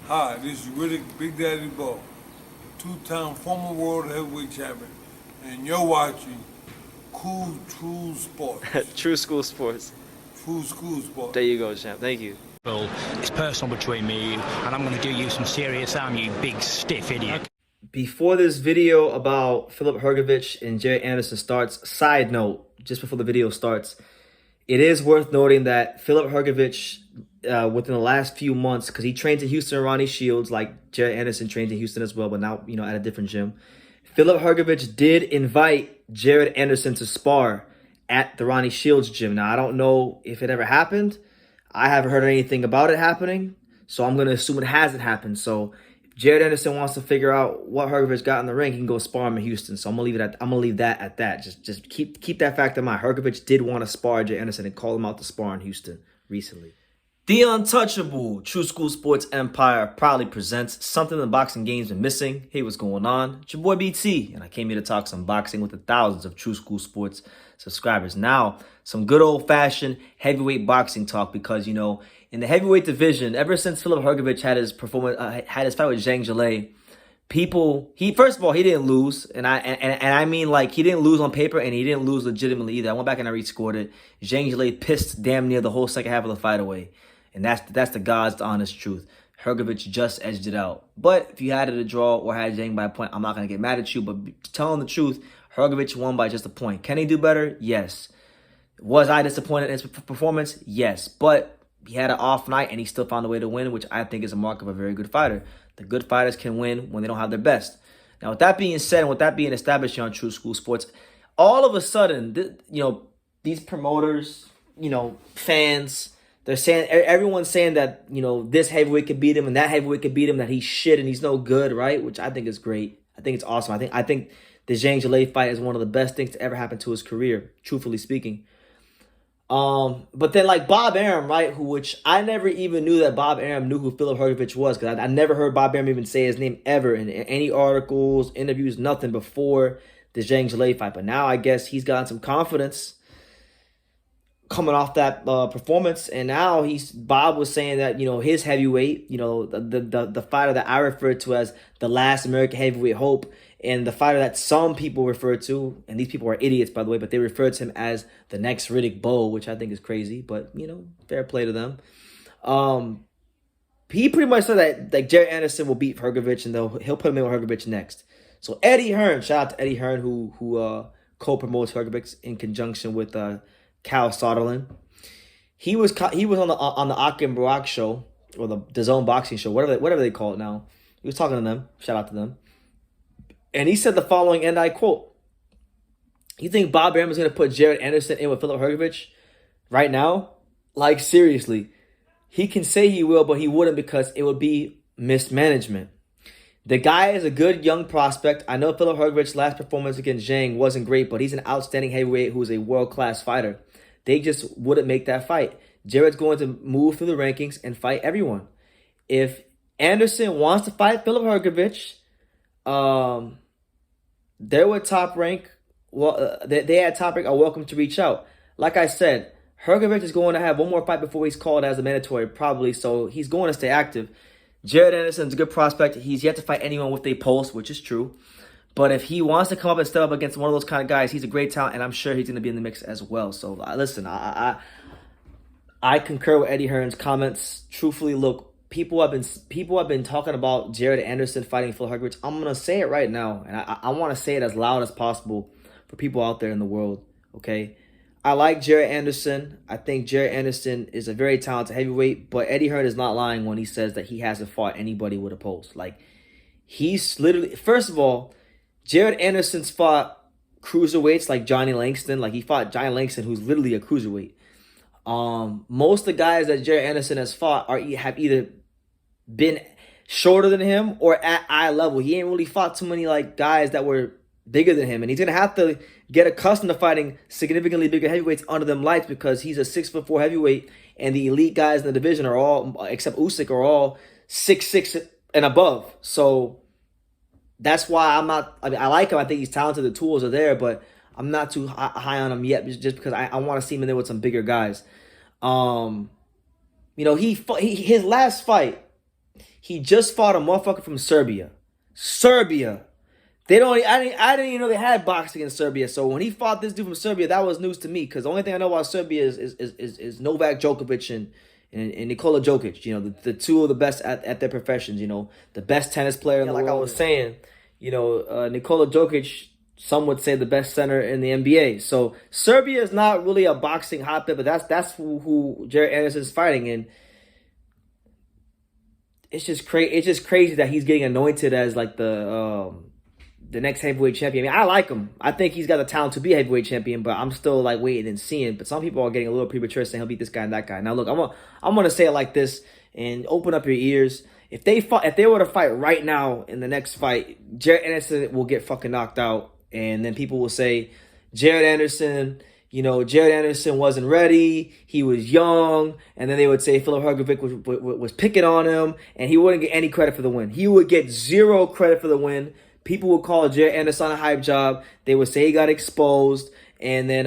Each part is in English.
Hi, this is Riddick Big Daddy Bo, two-time former world heavyweight champion, and you're watching Cool True Sports. True School Sports. True School Sports. There you go, champ. Thank you. It's personal between me and you, and I'm going to do you some serious harm, you big stiff idiot. Before this video about Filip Hrgovic and Jared Anderson starts, side note, just before the video starts, it is worth noting that Filip Hrgovic, within the last few months, because he trains in Houston, Ronnie Shields, like Jared Anderson trains in Houston as well, but now, at a different gym. Filip Hrgovic did invite Jared Anderson to spar at the Ronnie Shields gym. Now, I don't know if it ever happened. I haven't heard anything about it happening, so I'm going to assume it hasn't happened. So if Jared Anderson wants to figure out what Hrgovic got in the ring, he can go spar him in Houston. So I'm gonna leave that at that. Just keep that fact in mind. Hrgovic did want to spar Jared Anderson and call him out to spar in Houston recently. The untouchable True School Sports Empire proudly presents something the boxing game's been missing. Hey, what's going on? It's your boy BT, and I came here to talk some boxing with the thousands of True School Sports subscribers. Now, some good old-fashioned heavyweight boxing talk, because, in the heavyweight division, ever since Filip Hrgovic had his fight with Zhang Zhilei, first of all, he didn't lose, and I mean, like, he didn't lose on paper, and he didn't lose legitimately either. I went back and I rescored it. Zhang Zhilei pissed damn near the whole second half of the fight away. And that's the God's honest truth. Hrgovic just edged it out. But if you had it a draw or had Zhang by a point, I'm not going to get mad at you. But telling the truth, Hrgovic won by just a point. Can he do better? Yes. Was I disappointed in his performance? Yes. But he had an off night and he still found a way to win, which I think is a mark of a very good fighter. The good fighters can win when they don't have their best. Now, with that being said, and with that being established here on True School Sports, all of a sudden, these promoters, fans, they're saying, everyone's saying that, this heavyweight could beat him and that heavyweight could beat him, that he's shit and he's no good, right? Which I think is great. I think it's awesome. I think the Zhang Zhilei fight is one of the best things to ever happen to his career, truthfully speaking. But then, like, Bob Arum, right, which I never even knew that Bob Arum knew who Filip Hrgovic was, because I never heard Bob Arum even say his name ever in any articles, interviews, nothing before the Zhang Zhilei fight. But now I guess he's gotten some confidence coming off that performance, and now Bob was saying that his heavyweight, the fighter that I refer to as the last American heavyweight hope, and the fighter that some people refer to, and these people are idiots by the way, but they refer to him as the next Riddick Bowe, which I think is crazy, but fair play to them. He pretty much said that like Jared Anderson will beat Hrgovic, and he'll put him in with Hrgovic next. So Eddie Hearn, shout out to Eddie Hearn, who co-promotes Hrgovic in conjunction with Cal Soderlund. He was on the Akim Barak show, or the DAZN boxing show, whatever they call it now. He was talking to them. Shout out to them. And he said the following, and I quote, "You think Bob Arum is going to put Jared Anderson in with Filip Hrgovic right now? Like, seriously. He can say he will, but he wouldn't, because it would be mismanagement. The guy is a good young prospect. I know Filip Hrgovic's last performance against Zhang wasn't great, but he's an outstanding heavyweight who is a world-class fighter. They just wouldn't make that fight. Jared's going to move through the rankings and fight everyone. If Anderson wants to fight Filip Hrgovic, they're with Top Rank. Well, they at Top Rank are welcome to reach out. Like I said, Hrgovic is going to have one more fight before he's called as a mandatory, probably, so he's going to stay active. Jared Anderson's a good prospect. He's yet to fight anyone with a pulse, which is true. But if he wants to come up and step up against one of those kind of guys, he's a great talent, and I'm sure he's going to be in the mix as well. So, listen, I concur with Eddie Hearn's comments. Truthfully, look, people have been talking about Jared Anderson fighting Filip Hrgovic. I'm going to say it right now, and I want to say it as loud as possible for people out there in the world, okay? I like Jared Anderson. I think Jared Anderson is a very talented heavyweight, but Eddie Hearn is not lying when he says that he hasn't fought anybody with a pulse. Like, he's literally, first of all, Jared Anderson's fought cruiserweights like Johnny Langston. Like, he fought Johnny Langston, who's literally a cruiserweight. Most of the guys that Jared Anderson has fought have either been shorter than him or at eye level. He ain't really fought too many like guys that were bigger than him, and he's gonna have to get accustomed to fighting significantly bigger heavyweights under them lights, because he's a 6'4" heavyweight, and the elite guys in the division are all, except Usyk, are all 6'6" and above. So that's why I like him. I think he's talented. The tools are there, but I'm not too high on him yet, just because I want to see him in there with some bigger guys. His last fight, He just fought a motherfucker from Serbia. Serbia. They don't. I didn't even know they had boxing in Serbia. So when he fought this dude from Serbia, that was news to me. Because the only thing I know about Serbia is Novak Djokovic and Nikola Jokic. You know, the two of the best at their professions. You know, the best tennis player in the world. Like I was saying, you know, Nikola Jokic, some would say the best center in the NBA. So Serbia is not really a boxing hotbed, but that's who Jared Anderson is fighting. And it's just crazy that he's getting anointed as like the next heavyweight champion. I mean, I like him. I think he's got the talent to be a heavyweight champion, but I'm still like waiting and seeing. But some people are getting a little premature saying he'll beat this guy and that guy. Now look, I'm gonna say it like this and open up your ears. If they were to fight right now in the next fight, Jared Anderson will get fucking knocked out, and then people will say Jared Anderson wasn't ready. He was young, and then they would say Filip Hrgovic was picking on him, and he wouldn't get any credit for the win. He would get zero credit for the win. People would call Jared Anderson a hype job. They would say he got exposed, and then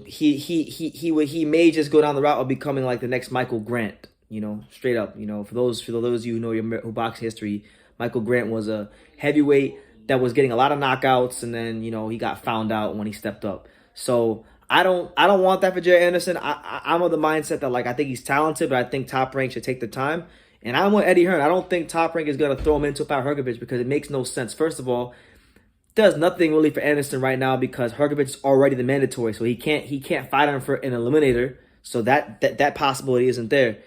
he may just go down the route of becoming like the next Michael Grant. You know, straight up. You know, for those of you who know your boxing history, Michael Grant was a heavyweight that was getting a lot of knockouts, and then he got found out when he stepped up. So I don't want that for Jared Anderson. I'm of the mindset that I think he's talented, but I think Top Rank should take the time. And I'm with Eddie Hearn. I don't think Top Rank is going to throw him into Filip Hrgovic because it makes no sense. First of all, does nothing really for Anderson right now because Hrgovic is already the mandatory, so he can't fight him for an eliminator. So that possibility isn't there.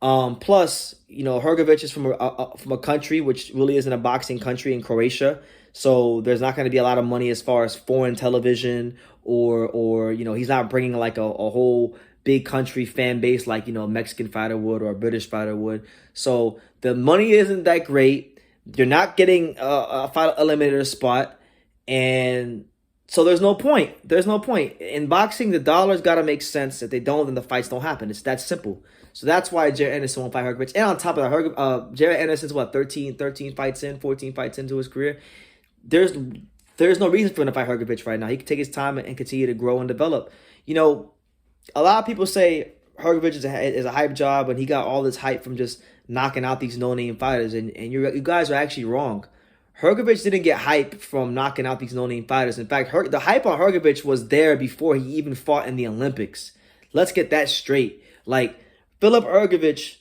Plus, Hrgovic is from a country which really isn't a boxing country in Croatia. So there's not going to be a lot of money as far as foreign television or he's not bringing like a whole big country fan base like, a Mexican fighter would or a British fighter would. So the money isn't that great. You're not getting a fight eliminator spot. And so there's no point. There's no point. In boxing, the dollars got to make sense. If they don't, then the fights don't happen. It's that simple. So that's why Jared Anderson won't fight Hrgovic. And on top of that, Jared Anderson's 13 fights in, 14 fights into his career. There's no reason for him to fight Hrgovic right now. He can take his time and continue to grow and develop. A lot of people say Hrgovic is a hype job and he got all this hype from just knocking out these no-name fighters. And you guys are actually wrong. Hrgovic didn't get hype from knocking out these no-name fighters. In fact, the hype on Hrgovic was there before he even fought in the Olympics. Let's get that straight. Like, Filip Hrgovic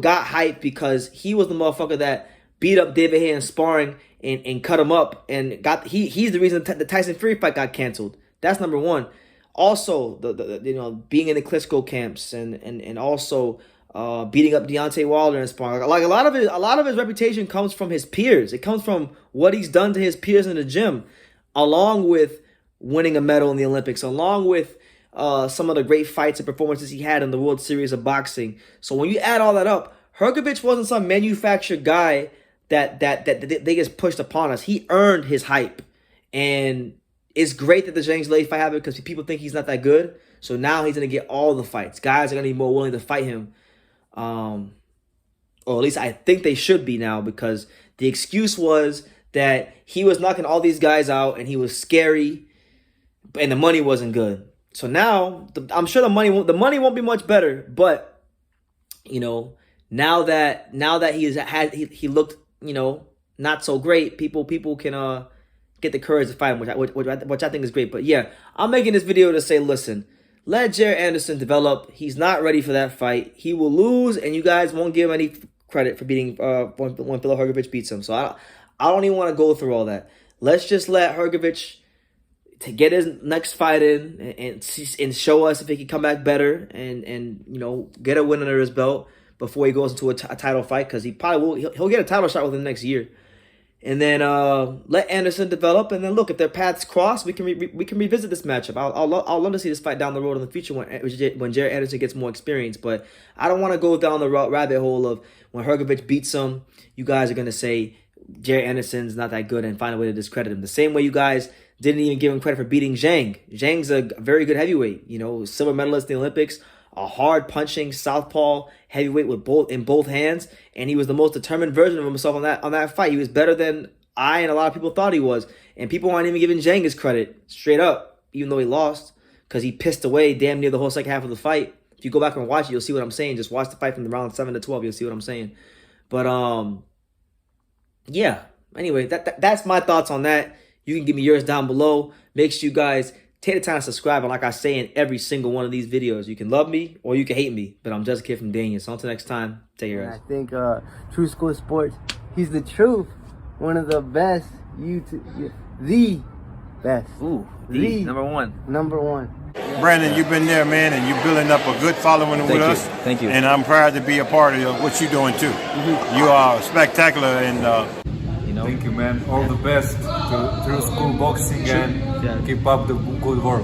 got hype because he was the motherfucker that beat up David Haye in sparring and cut him up. And he's the reason the Tyson Fury fight got canceled. That's number one. Also, the being in the Klitschko camps and also beating up Deontay Wilder and sparring. Like a lot of his reputation comes from his peers. It comes from what he's done to his peers in the gym, along with winning a medal in the Olympics, along with some of the great fights and performances he had in the World Series of Boxing. So when you add all that up, Hrgovic wasn't some manufactured guy that they just pushed upon us. He earned his hype, and it's great that the James Lay fight happened because people think he's not that good. So now he's going to get all the fights. Guys are going to be more willing to fight him. Or at least I think they should be now, because the excuse was that he was knocking all these guys out and he was scary and the money wasn't good. So now I'm sure the money won't be much better, but now that he looked not so great, people can get the courage to fight him, which I think is great. But yeah, I'm making this video to say, listen, let Jared Anderson develop. He's not ready for that fight. He will lose, and you guys won't give him any credit for beating when Filip Hrgovic beats him. So I don't even want to go through all that. Let's just let Hrgovic to get his next fight in and show us if he can come back better and get a win under his belt before he goes into a title fight, because he probably will. He'll get a title shot within the next year. And then let Anderson develop, and then look, if their paths cross, we can revisit this matchup. I'll love to see this fight down the road in the future when Jared Anderson gets more experience. But I don't want to go down the rabbit hole of when Hrgovic beats him, you guys are gonna say Jared Anderson's not that good and find a way to discredit him. The same way you guys didn't even give him credit for beating Zhang. Zhang's a very good heavyweight, silver medalist in the Olympics, a hard punching southpaw heavyweight with both hands, and he was the most determined version of himself on that fight. He was better than I and a lot of people thought he was, and people aren't even giving Zhang his credit straight up, even though he lost, because he pissed away damn near the whole second half of the fight. If you go back and watch it, you'll see what I'm saying. Just watch the fight from the round 7 to 12. You'll see what I'm saying. But yeah. Anyway, that's my thoughts on that. You can give me yours down below. Make sure you guys take the time to subscribe. And like I say in every single one of these videos, you can love me or you can hate me. But I'm just a kid from Daniel. So until next time, take care, guys. I think True School Sports, he's the truth. One of the best YouTube, the best. Ooh, the number one. Number one. Brandon, you've been there, man, and you're building up a good following with us. Thank you. And I'm proud to be a part of what you're doing too. You are spectacular, and Thank you, man. All the best to True School Boxing, and keep up the good work.